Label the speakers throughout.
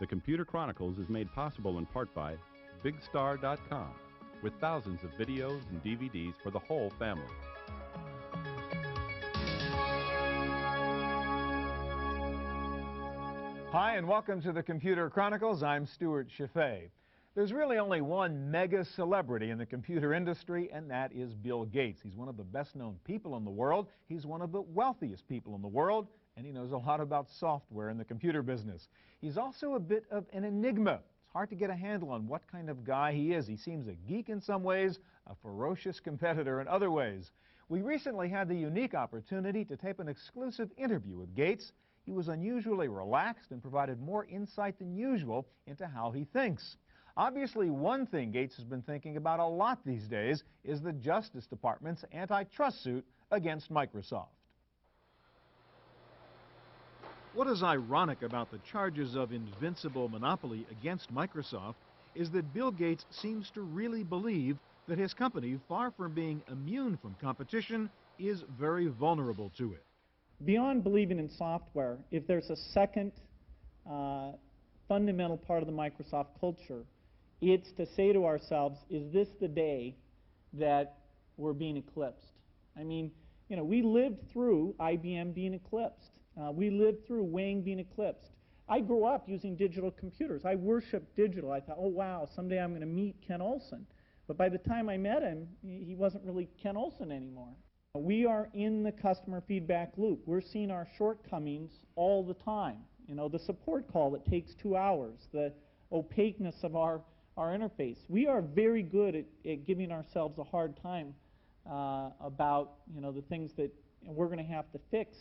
Speaker 1: The Computer Chronicles is made possible in part by BigStar.com, with thousands of videos and DVDs for the whole family.
Speaker 2: Hi, and welcome to the Computer Chronicles. I'm Stuart Chaffee. There's really only one mega celebrity in the computer industry, and that is Bill Gates. He's one of the best-known people in the world. He's one of the wealthiest people in the world, and he knows a lot about software in the computer business. He's also a bit of an enigma. It's hard to get a handle on what kind of guy he is. He seems a geek in some ways, a ferocious competitor in other ways. We recently had the unique opportunity to tape an exclusive interview with Gates. He was unusually relaxed and provided more insight than usual into how he thinks. Obviously, one thing Gates has been thinking about a lot these days is the Justice Department's antitrust suit against Microsoft. What is ironic about the charges of invincible monopoly against Microsoft is that Bill Gates seems to really believe that his company, far from being immune from competition, is very vulnerable to it.
Speaker 3: Beyond believing in software, if there's a second fundamental part of the Microsoft culture, it's to say to ourselves, is this the day that we're being eclipsed? I mean, you know, we lived through IBM being eclipsed. We lived through Wang being eclipsed. I grew up using digital computers. I worshiped digital. I thought, oh wow, someday I'm going to meet Ken Olsen. But by the time I met him, he wasn't really Ken Olsen anymore. We are in the customer feedback loop. We're seeing our shortcomings all the time. You know, the support call that takes 2 hours, the opaqueness of our interface. We are very good at giving ourselves a hard time about, you know, the things that we're going to have to fix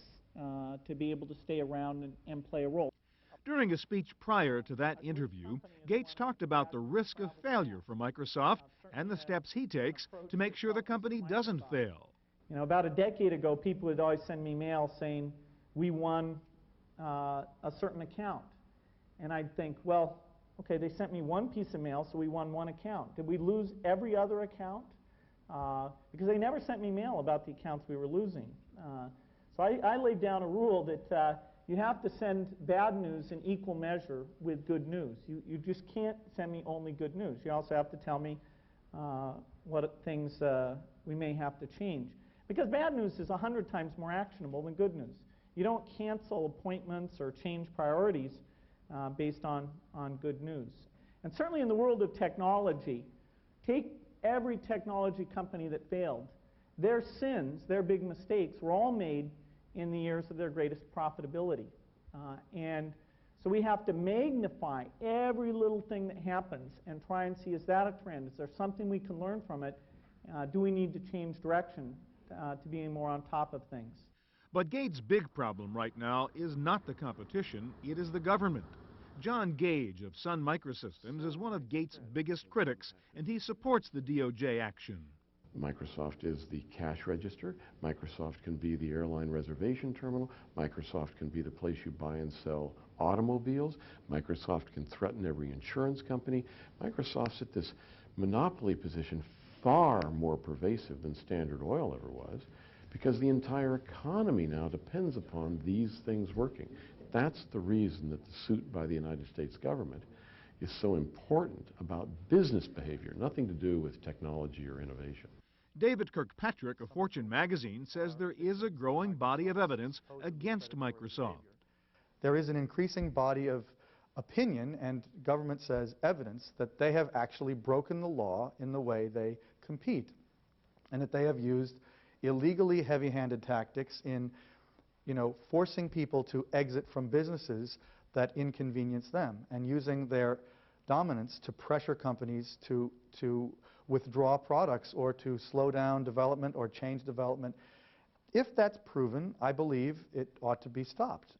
Speaker 3: to be able to stay around and play a role.
Speaker 2: During a speech prior to that interview, Gates talked about the risk of failure for Microsoft and the steps he takes to make sure the company doesn't fail.
Speaker 3: You know, about a decade ago, people would always send me mail saying, we won a certain account. And I'd think, well, okay, they sent me one piece of mail, so we won one account. Did we lose every other account? Because they never sent me mail about the accounts we were losing. So I laid down a rule that you have to send bad news in equal measure with good news. You just can't send me only good news. You also have to tell me what things we may have to change. Because bad news is 100 times more actionable than good news. You don't cancel appointments or change priorities based on good news. And certainly in the world of technology, take every technology company that failed. Their sins, their big mistakes, were all made in the years of their greatest profitability. And so we have to magnify every little thing that happens and try and see, is that a trend? Is there something we can learn from it? Do we need to change direction to being more on top of things?
Speaker 2: But Gates' big problem right now is not the competition, it is the government. John Gage of Sun Microsystems is one of Gates' biggest critics, and he supports the DOJ action.
Speaker 4: Microsoft is the cash register. Microsoft can be the airline reservation terminal. Microsoft can be the place you buy and sell automobiles. Microsoft can threaten every insurance company. Microsoft's at this monopoly position far more pervasive than Standard Oil ever was, because the entire economy now depends upon these things working. That's the reason that the suit by the United States government is so important about business behavior, nothing to do with technology or innovation.
Speaker 2: David Kirkpatrick of Fortune magazine says there is a growing body of evidence against Microsoft.
Speaker 5: There is an increasing body of opinion, and government says evidence, that they have actually broken the law in the way they compete, and that they have used illegally heavy-handed tactics in, forcing people to exit from businesses that inconvenience them, and using their dominance to pressure companies to withdraw products or to slow down development or change development. If that's proven, I believe it ought to be stopped.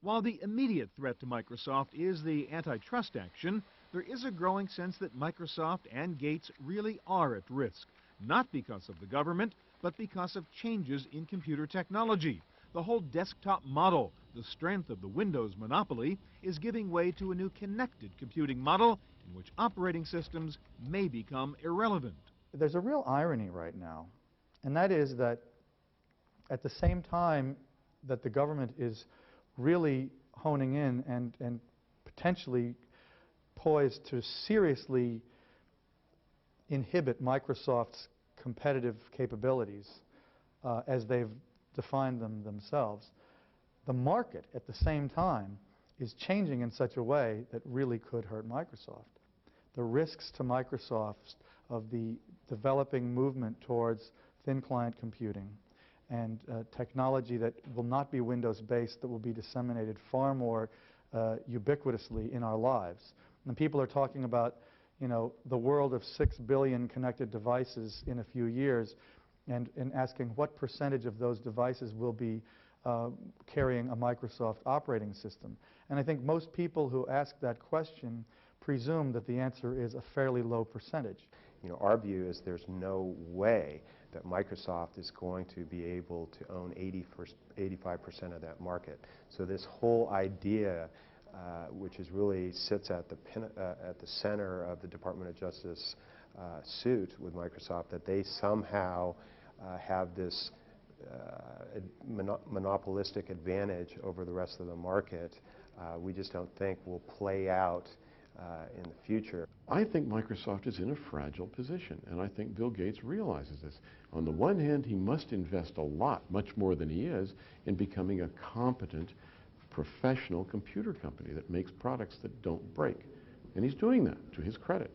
Speaker 2: While the immediate threat to Microsoft is the antitrust action, there is a growing sense that Microsoft and Gates really are at risk, not because of the government, but because of changes in computer technology. The whole desktop model, the strength of the Windows monopoly, is giving way to a new connected computing model in which operating systems may become irrelevant.
Speaker 5: There's a real irony right now, and that is that at the same time that the government is really honing in and potentially poised to seriously inhibit Microsoft's competitive capabilities as they've defined them themselves. The market, at the same time, is changing in such a way that really could hurt Microsoft. The risks to Microsoft of the developing movement towards thin client computing and technology that will not be Windows-based, that will be disseminated far more ubiquitously in our lives. And people are talking about, you know, the world of 6 billion connected devices in a few years, and asking what percentage of those devices will be carrying a Microsoft operating system. And I think most people who ask that question presume that the answer is a fairly low percentage.
Speaker 6: You know, our view is there's no way that Microsoft is going to be able to own 85% of that market. So this whole idea, which is really sits at the center of the Department of Justice suit with Microsoft, that they somehow have this monopolistic advantage over the rest of the market, we just don't think will play out in the future.
Speaker 4: I think Microsoft is in a fragile position, and I think Bill Gates realizes this. On the one hand, he must invest a lot, much more than he is, in becoming a competent, professional computer company that makes products that don't break. And he's doing that, to his credit.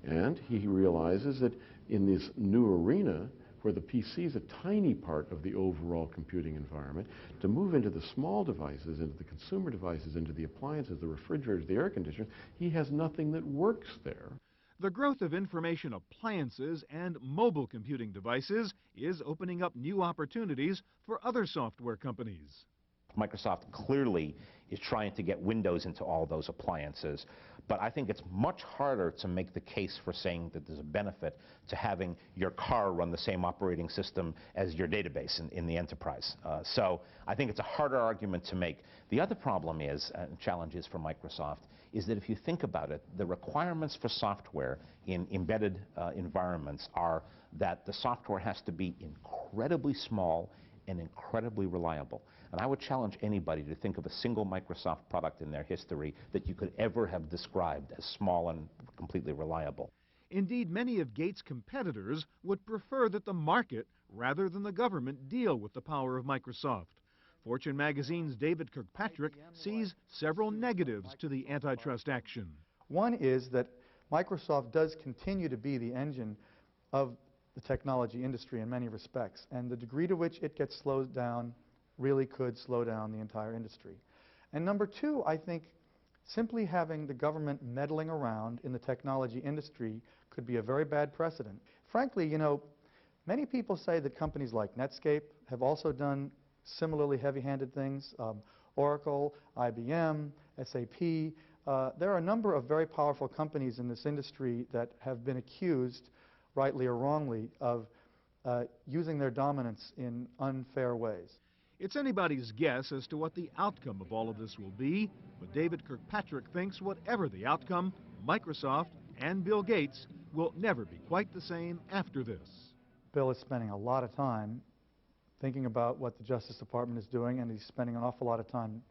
Speaker 4: And he realizes that in this new arena, where the PC is a tiny part of the overall computing environment, to move into the small devices, into the consumer devices, into the appliances, the refrigerators, the air conditioners, he has nothing that works there.
Speaker 2: The growth of information appliances and mobile computing devices is opening up new opportunities for other software companies.
Speaker 7: Microsoft clearly is trying to get Windows into all those appliances, but I think it's much harder to make the case for saying that there's a benefit to having your car run the same operating system as your database in the enterprise. So I think it's a harder argument to make. The other problem is, and challenge is for Microsoft, is that if you think about it, the requirements for software in embedded environments are that the software has to be incredibly small and incredibly reliable. And I would challenge anybody to think of a single Microsoft product in their history that you could ever have described as small and completely reliable.
Speaker 2: Indeed, many of Gates' competitors would prefer that the market, rather than the government, deal with the power of Microsoft. Fortune magazine's David Kirkpatrick sees several negatives to the antitrust action.
Speaker 5: One is that Microsoft does continue to be the engine of the technology industry in many respects, and the degree to which it gets slowed down really could slow down the entire industry. And number two, I think simply having the government meddling around in the technology industry could be a very bad precedent. Frankly, you know, many people say that companies like Netscape have also done similarly heavy-handed things. Oracle, IBM, SAP. There are a number of very powerful companies in this industry that have been accused, rightly or wrongly, of using their dominance in unfair ways.
Speaker 2: It's anybody's guess as to what the outcome of all of this will be, but David Kirkpatrick thinks whatever the outcome, Microsoft and Bill Gates will never be quite the same after this.
Speaker 5: Bill is spending a lot of time thinking about what the Justice Department is doing, and he's spending an awful lot of time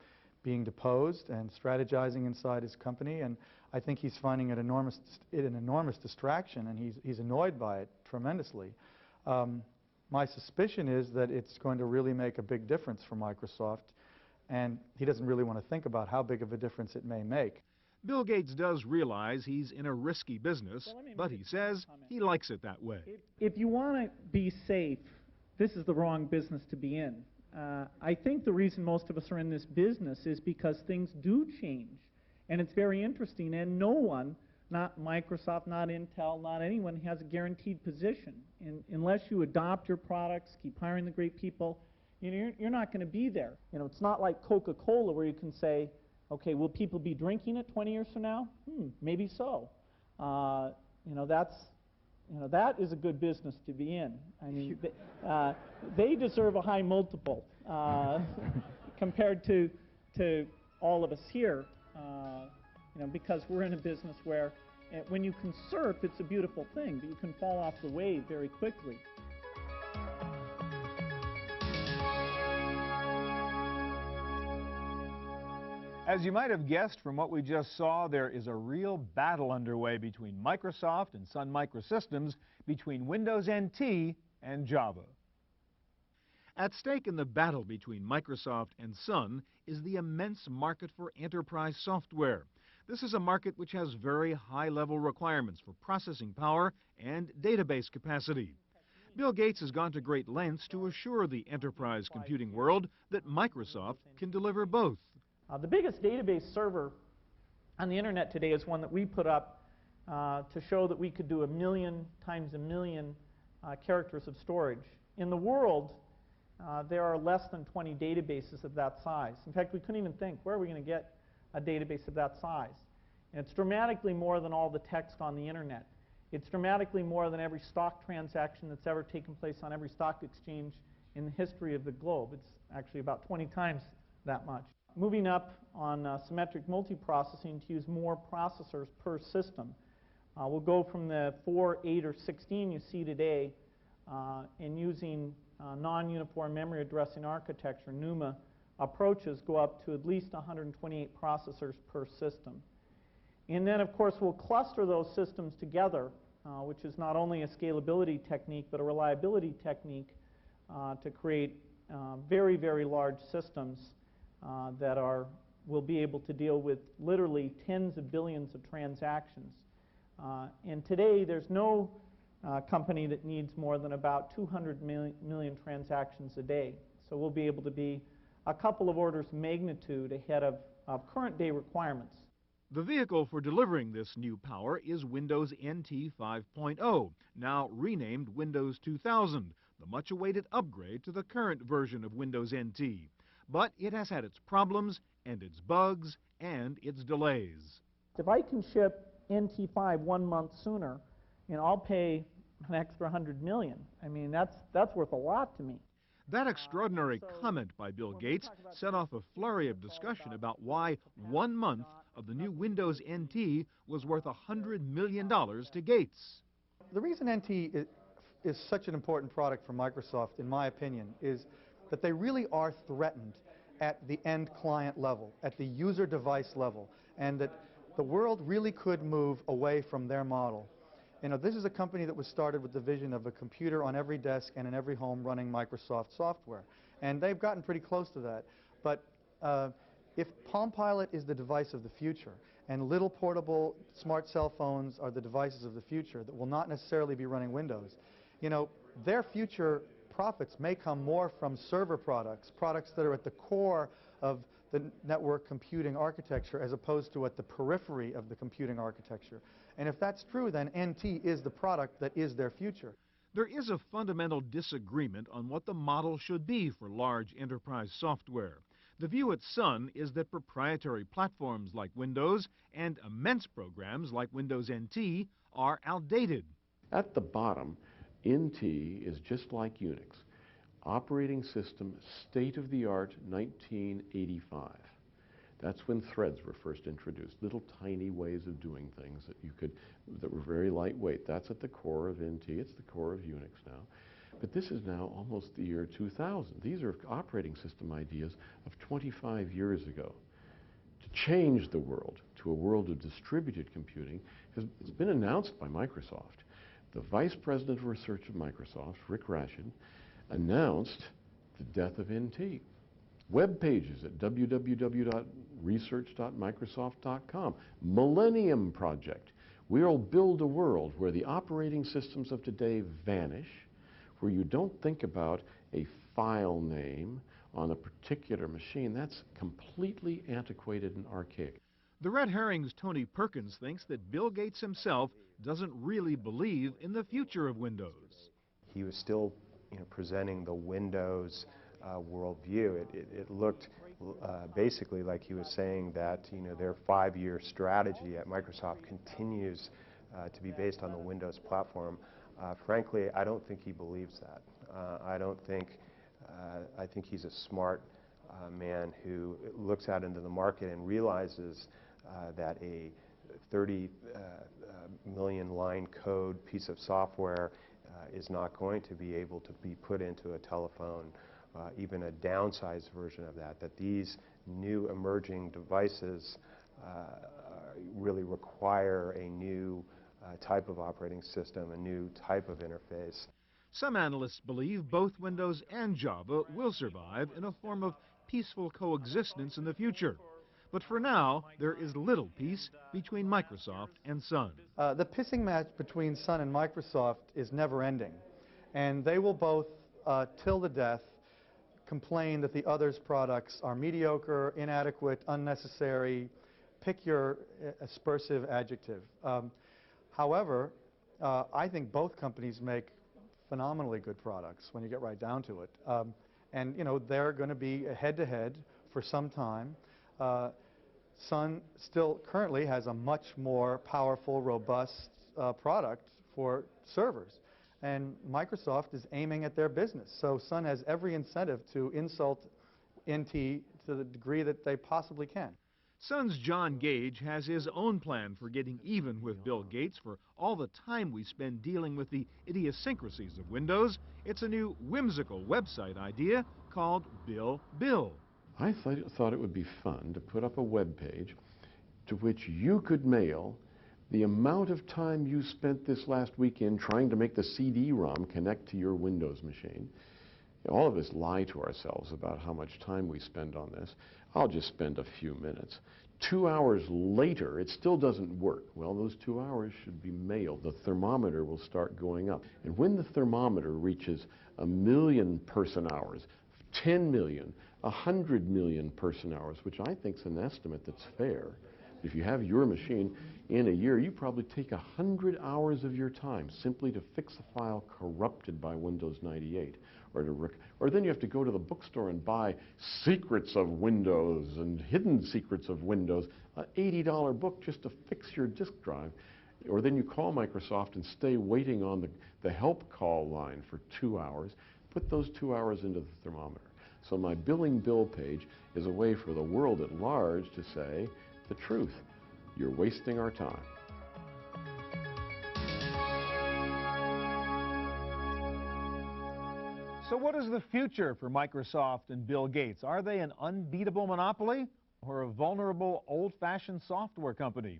Speaker 5: being deposed and strategizing inside his company, and I think he's finding it an enormous distraction, and he's annoyed by it tremendously. My suspicion is that it's going to really make a big difference for Microsoft, and he doesn't really want to think about how big of a difference it may make.
Speaker 2: Bill Gates does realize he's in a risky business, but he says he likes it that way.
Speaker 3: If you want to be safe, this is the wrong business to be in. I think the reason most of us are in this business is because things do change, and it's very interesting, and no one, not Microsoft, not Intel, not anyone, has a guaranteed position. Unless you adopt your products, keep hiring the great people, you know, you're not going to be there. You know, it's not like Coca-Cola where you can say, okay, will people be drinking it 20 years from now? Maybe so. You know, that is a good business to be in. I mean, they deserve a high multiple compared to all of us here. You know, because we're in a business where when you can surf, it's a beautiful thing, but you can fall off the wave very quickly.
Speaker 2: As you might have guessed from what we just saw, there is a real battle underway between Microsoft and Sun Microsystems, between Windows NT and Java. At stake in the battle between Microsoft and Sun is the immense market for enterprise software. This is a market which has very high-level requirements for processing power and database capacity. Bill Gates has gone to great lengths to assure the enterprise computing world that Microsoft can deliver both.
Speaker 3: The biggest database server on the internet today is one that we put up to show that we could do 1,000,000 times 1,000,000 characters of storage. In the world, there are less than 20 databases of that size. In fact, we couldn't even think, where are we going to get a database of that size? And it's dramatically more than all the text on the internet. It's dramatically more than every stock transaction that's ever taken place on every stock exchange in the history of the globe. It's actually about 20 times that much. Moving up on symmetric multiprocessing to use more processors per system. We'll go from the 4, 8, or 16 you see today and using non-uniform memory addressing architecture, NUMA, approaches go up to at least 128 processors per system. And then, of course, we'll cluster those systems together, which is not only a scalability technique, but a reliability technique to create very, very large systems that will be able to deal with literally tens of billions of transactions. And today, there's no company that needs more than about 200 million transactions a day. So we'll be able to be a couple of orders of magnitude ahead of current day requirements.
Speaker 2: The vehicle for delivering this new power is Windows NT 5.0, now renamed Windows 2000, the much-awaited upgrade to the current version of Windows NT. But it has had its problems and its bugs and its delays.
Speaker 3: If I can ship NT5 1 month sooner, I'll pay an extra 100 million. I mean, that's worth a lot to me.
Speaker 2: That extraordinary comment by Bill Gates set off a flurry of discussion about why 1 month of the new Windows NT was worth $100 million to Gates.
Speaker 5: The reason NT is such an important product for Microsoft, in my opinion, is that they really are threatened at the end client level, at the user device level, and that the world really could move away from their model. This is a company that was started with the vision of a computer on every desk and in every home running Microsoft software. And they've gotten pretty close to that. But if Palm Pilot is the device of the future, and little portable smart cell phones are the devices of the future that will not necessarily be running Windows, their future profits may come more from server products, products that are at the core of the network computing architecture as opposed to at the periphery of the computing architecture. And if that's true, then NT is the product that is their future.
Speaker 2: There is a fundamental disagreement on what the model should be for large enterprise software. The view at Sun is that proprietary platforms like Windows and immense programs like Windows NT are outdated.
Speaker 4: At the bottom, NT is just like Unix. Operating system, state-of-the-art, 1985. That's when threads were first introduced, little tiny ways of doing things that were very lightweight. That's at the core of NT. It's the core of Unix now. But this is now almost the year 2000. These are operating system ideas of 25 years ago. To change the world to a world of distributed computing has been announced by Microsoft. The Vice President of Research of Microsoft, Rick Rashid, announced the death of NT. Web pages at www.research.microsoft.com. Millennium Project. We'll build a world where the operating systems of today vanish, where you don't think about a file name on a particular machine. That's completely antiquated and archaic.
Speaker 2: The Red Herring's Tony Perkins thinks that Bill Gates himself doesn't really believe in the future of Windows.
Speaker 6: He was still presenting the Windows worldview. It looked basically like he was saying that their 5-year strategy at Microsoft continues to be based on the Windows platform. Frankly, I don't think he believes that. I think he's a smart man who looks out into the market and realizes that a 30 million line code piece of software is not going to be able to be put into a telephone even a downsized version of that, that these new emerging devices really require a new type of operating system, a new type of interface.
Speaker 2: Some analysts believe both Windows and Java will survive in a form of peaceful coexistence in the future. But for now, there is little peace between Microsoft and Sun.
Speaker 5: The pissing match between Sun and Microsoft is never ending, and they will both, till the death, complain that the other's products are mediocre, inadequate, unnecessary, pick your aspersive adjective. However, I think both companies make phenomenally good products when you get right down to it. And you know, they're going to be head-to-head for some time. Sun still currently has a much more powerful, robust product for servers. And Microsoft is aiming at their business. So Sun has every incentive to insult NT to the degree that they possibly can.
Speaker 2: Sun's John Gage has his own plan for getting even with Bill Gates for all the time we spend dealing with the idiosyncrasies of Windows. It's a new whimsical website idea called Bill Bill.
Speaker 4: I thought it would be fun to put up a web page to which you could mail the amount of time you spent this last weekend trying to make the CD-ROM connect to your Windows machine. All of us lie to ourselves about how much time we spend on this. I'll just spend a few minutes. 2 hours later, it still doesn't work. Well, those 2 hours should be mailed. The thermometer will start going up. And when the thermometer reaches 1 million person hours, 10 million, 100 million person hours, which I think is an estimate that's fair. If you have your machine in a year, you probably take 100 hours of your time simply to fix a file corrupted by Windows 98. Or then you have to go to the bookstore and buy Secrets of Windows and Hidden Secrets of Windows, an $80 book just to fix your disk drive. Or then you call Microsoft and stay waiting on the help call line for 2 hours. Put those 2 hours into the thermometer. So my Billing Bill page is a way for the world at large to say the truth. You're wasting our time.
Speaker 2: So what is the future for Microsoft and Bill Gates? Are they an unbeatable monopoly or a vulnerable, old-fashioned software company?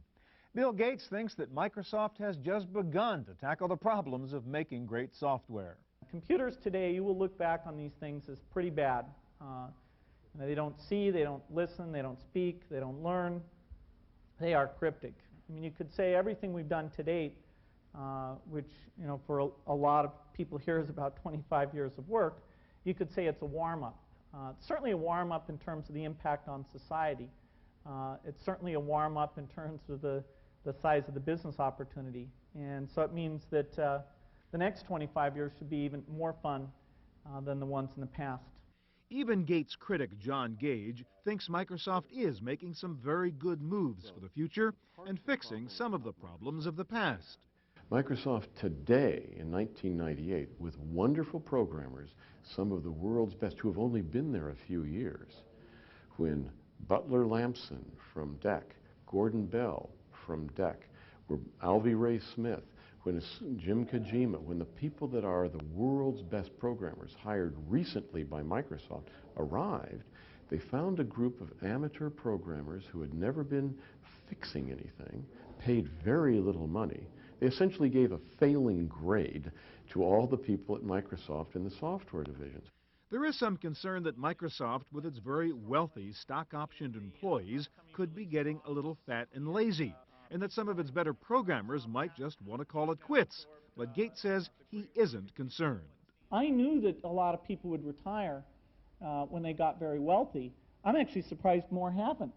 Speaker 2: Bill Gates thinks that Microsoft has just begun to tackle the problems of making great software.
Speaker 3: Computers today, you will look back on these things as pretty bad. They don't see, they don't listen, they don't speak, they don't learn. They are cryptic. I mean, you could say everything we've done to date, which, you know, for a lot of people here is about 25 years of work, you could say it's a warm-up. It's certainly a warm-up in terms of the impact on society. It's certainly a warm-up in terms of the size of the business opportunity. And so it means that the next 25 years should be even more fun than the ones in the past.
Speaker 2: Even Gates critic John Gage thinks Microsoft is making some very good moves for the future and fixing some of the problems of the past.
Speaker 4: Microsoft today, in 1998, with wonderful programmers, some of the world's best, who have only been there a few years, when Butler Lampson from DEC, Gordon Bell from DEC, Alvy Ray Smith, when Jim Kojima, when the people that are the world's best programmers hired recently by Microsoft arrived, they found a group of amateur programmers who had never been fixing anything, paid very little money. They essentially gave a failing grade to all the people at Microsoft in the software divisions.
Speaker 2: There is some concern that Microsoft, with its very wealthy stock-optioned employees, could be getting a little fat and lazy, and that some of its better programmers might just want to call it quits. But Gates says he isn't concerned.
Speaker 3: I knew that a lot of people would retire when they got very wealthy. I'm actually surprised more haven't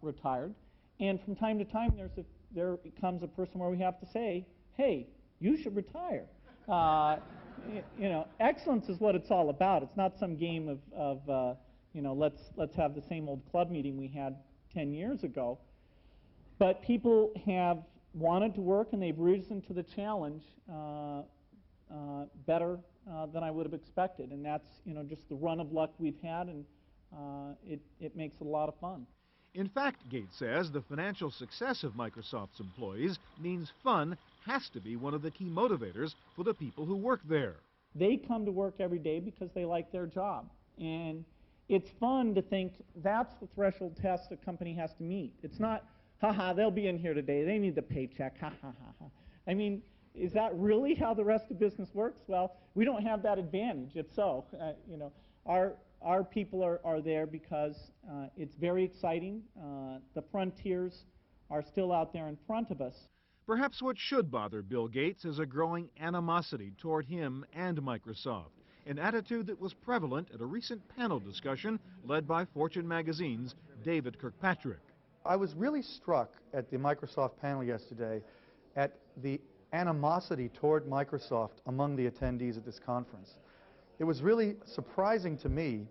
Speaker 3: retired. And from time to time, there comes a person where we have to say, hey, you should retire. You know, excellence is what it's all about. It's not some game of you know, let's have the same old club meeting we had 10 years ago. But people have wanted to work, and they've risen to the challenge better than I would have expected. And that's, you know, just the run of luck we've had, and it makes it a lot of fun.
Speaker 2: In fact, Gates says the financial success of Microsoft's employees means fun has to be one of the key motivators for the people who work there.
Speaker 3: They come to work every day because they like their job. And it's fun to think that's the threshold test a company has to meet. It's not, haha, they'll be in here today, they need the paycheck, ha ha ha ha. I mean, is that really how the rest of business works? Well, we don't have that advantage. If so, you know, our people are there because it's very exciting. The frontiers are still out there in front of us.
Speaker 2: Perhaps what should bother Bill Gates is a growing animosity toward him and Microsoft, an attitude that was prevalent at a recent panel discussion led by Fortune magazine's David Kirkpatrick.
Speaker 5: I was really struck at the Microsoft panel yesterday at the animosity toward Microsoft among the attendees at this conference. It was really surprising to me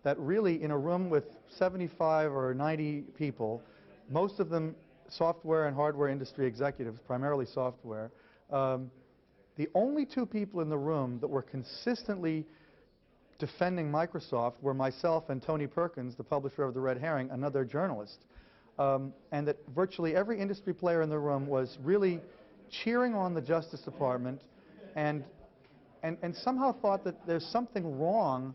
Speaker 5: that really in a room with 75 or 90 people, most of them software and hardware industry executives, primarily software, the only two people in the room that were consistently defending Microsoft were myself and Tony Perkins, the publisher of The Red Herring, another journalist, and that virtually every industry player in the room was really cheering on the Justice Department and somehow thought that there's something wrong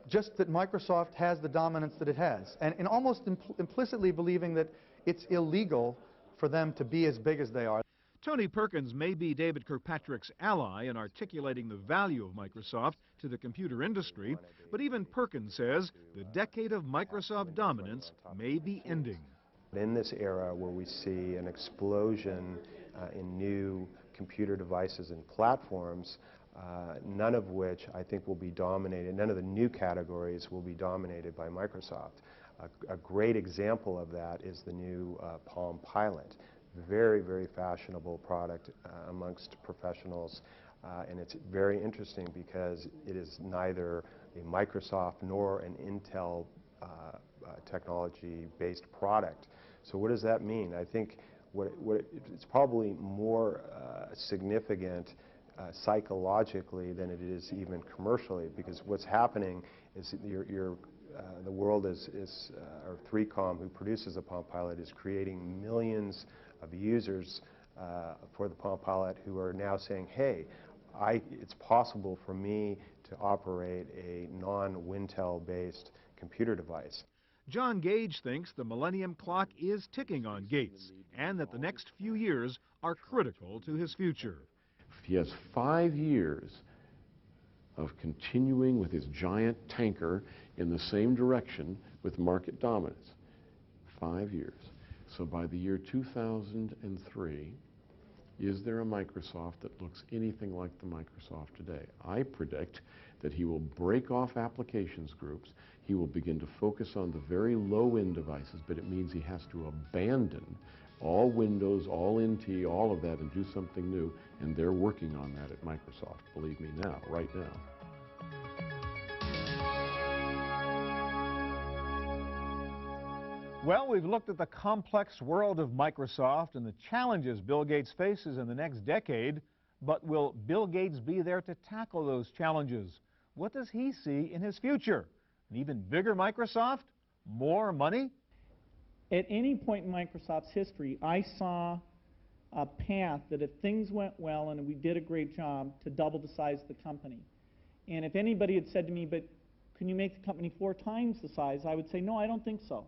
Speaker 5: just that Microsoft has the dominance that it has, and almost implicitly believing that it's illegal for them to be as big as they are.
Speaker 2: Tony Perkins may be David Kirkpatrick's ally in articulating the value of Microsoft to the computer industry, but even Perkins says the decade of Microsoft dominance may be ending.
Speaker 6: In this era where we see an explosion in new computer devices and platforms, none of which I think will be dominated, none of the new categories will be dominated by Microsoft. A great example of that is the new Palm Pilot. Very, very fashionable product amongst professionals, and it's very interesting because it is neither a Microsoft nor an Intel technology-based product. So what does that mean? I think it's probably more significant psychologically than it is even commercially, because what's happening is the world or 3Com, who produces the Palm Pilot, is creating millions of users for the Palm Pilot who are now saying, hey, it's possible for me to operate a non-Wintel-based computer device.
Speaker 2: John Gage thinks the Millennium Clock is ticking on Gates and that the next few years are critical to his future.
Speaker 4: He has 5 years of continuing with his giant tanker in the same direction with market dominance. 5 years. So by the year 2003, is there a Microsoft that looks anything like the Microsoft today? I predict that he will break off applications groups. He will begin to focus on the very low-end devices, but it means he has to abandon all Windows, all NT, all of that, and do something new, and they're working on that at Microsoft, believe me now, right now.
Speaker 2: Well, we've looked at the complex world of Microsoft and the challenges Bill Gates faces in the next decade, but will Bill Gates be there to tackle those challenges? What does he see in his future? An even bigger Microsoft? More money?
Speaker 3: At any point in Microsoft's history, I saw a path that if things went well and we did a great job, to double the size of the company. And if anybody had said to me, but can you make the company 4 times the size, I would say, no, I don't think so.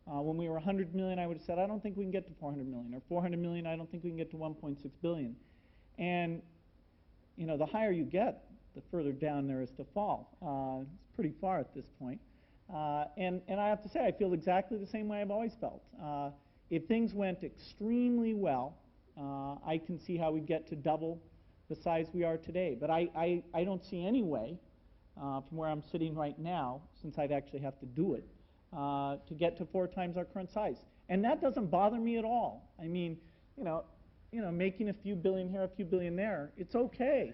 Speaker 3: When we were 100 million, I would have said, I don't think we can get to 400 million. Or 400 million, I don't think we can get to 1.6 billion. And, you know, the higher you get, the further down there is to fall. It's pretty far at this point. And I have to say, I feel exactly the same way I've always felt. If things went extremely well, I can see how we get to double the size we are today. But I don't see any way, from where I'm sitting right now, since I'd actually have to do it, to get to 4 times our current size. And that doesn't bother me at all. I mean, you know, making a few billion here, a few billion there, it's okay.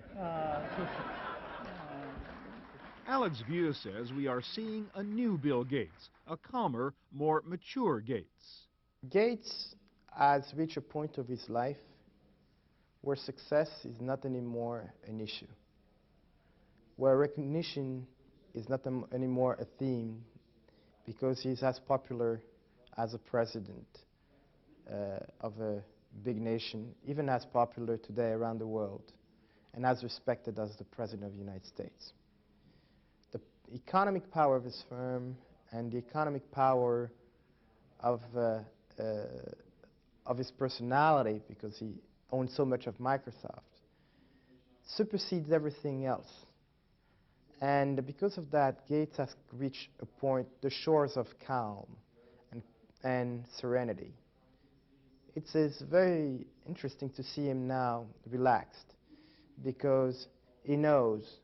Speaker 2: Alex View says we are seeing a new Bill Gates, a calmer, more mature Gates.
Speaker 8: Gates has reached a point of his life where success is not anymore an issue, where recognition is not anymore a theme, because he's as popular as a president of a big nation, even as popular today around the world. and as respected as the President of the United States. The economic power of his firm and the economic power of his personality, because he owns so much of Microsoft, supersedes everything else. And because of that, Gates has reached a point, the shores of calm and serenity. It's very interesting to see him now relaxed, because he knows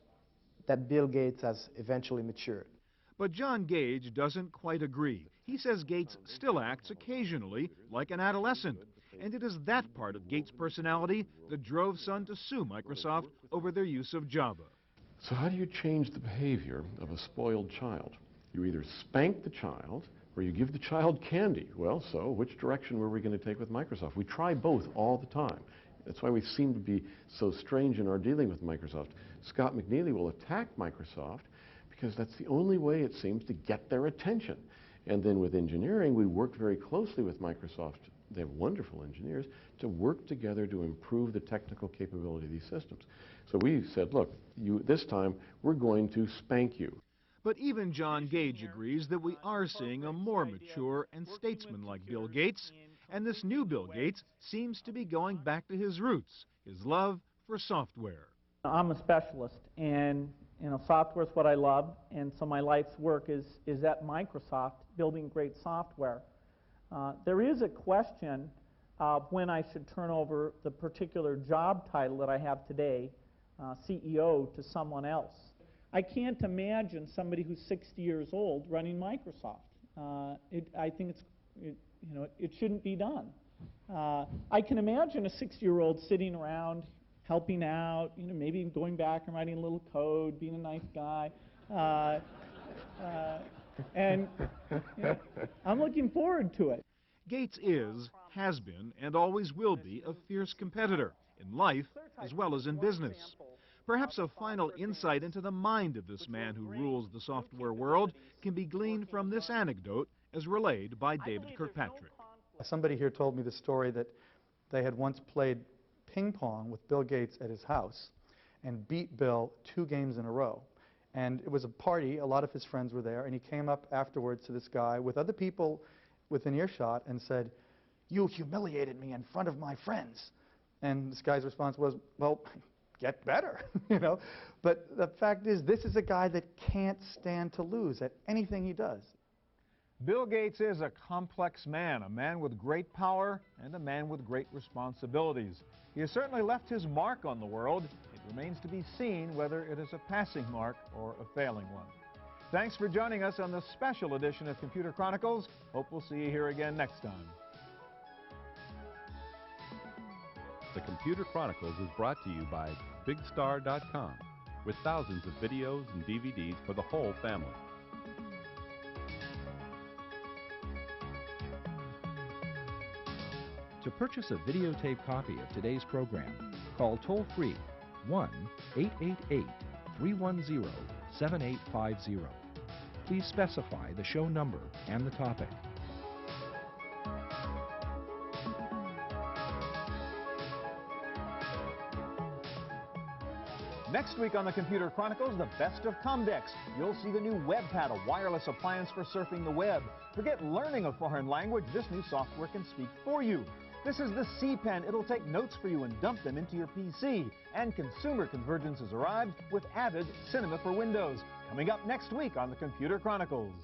Speaker 8: that Bill Gates has eventually matured.
Speaker 2: But John Gage doesn't quite agree. He says Gates still acts occasionally like an adolescent. And it is that part of Gates' personality that drove Sun to sue Microsoft over their use of Java.
Speaker 4: So how do you change the behavior of a spoiled child? You either spank the child or you give the child candy. Well, so which direction were we going to take with Microsoft? We try both all the time. That's why we seem to be so strange in our dealing with Microsoft. Scott McNealy will attack Microsoft because that's the only way it seems to get their attention. And then with engineering, we worked very closely with Microsoft. They have wonderful engineers to work together to improve the technical capability of these systems. So we said, look, this time we're going to spank you.
Speaker 2: But even John Gage agrees that we are seeing a more mature and statesman-like Bill Gates, and this new Bill Gates seems to be going back to his roots, his love for software.
Speaker 3: I'm a specialist, and software is what I love, and so my life's work is at Microsoft, building great software. There is a question of when I should turn over the particular job title that I have today, CEO, to someone else. I can't imagine somebody who's 60 years old running Microsoft. I think it shouldn't be done. I can imagine a 60-year-old sitting around, helping out, maybe going back and writing a little code, being a nice guy. And I'm looking forward to it.
Speaker 2: Gates is, has been, and always will be a fierce competitor in life as well as in business. Perhaps a final insight into the mind of this man who rules the software world can be gleaned from this anecdote as relayed by David Kirkpatrick.
Speaker 5: Somebody here told me the story that they had once played ping pong with Bill Gates at his house and beat Bill 2 games in a row. And it was a party, a lot of his friends were there, and he came up afterwards to this guy with other people within earshot and said, "You humiliated me in front of my friends." And this guy's response was, "Well, get better," But the fact is, this is a guy that can't stand to lose at anything he does.
Speaker 2: Bill Gates is a complex man, a man with great power and a man with great responsibilities. He has certainly left his mark on the world. It remains to be seen whether it is a passing mark or a failing one. Thanks for joining us on this special edition of Computer Chronicles. Hope we'll see you here again next time.
Speaker 1: The Computer Chronicles is brought to you by BigStar.com, with thousands of videos and DVDs for the whole family.
Speaker 9: To purchase a videotape copy of today's program, call toll-free 1-888-310-7850. Please specify the show number and the topic.
Speaker 2: Next week on the Computer Chronicles, the best of Comdex. You'll see the new WebPad, a wireless appliance for surfing the web. Forget learning a foreign language. This new software can speak for you. This is the C Pen. It'll take notes for you and dump them into your PC. And consumer convergence has arrived with Avid Cinema for Windows. Coming up next week on the Computer Chronicles.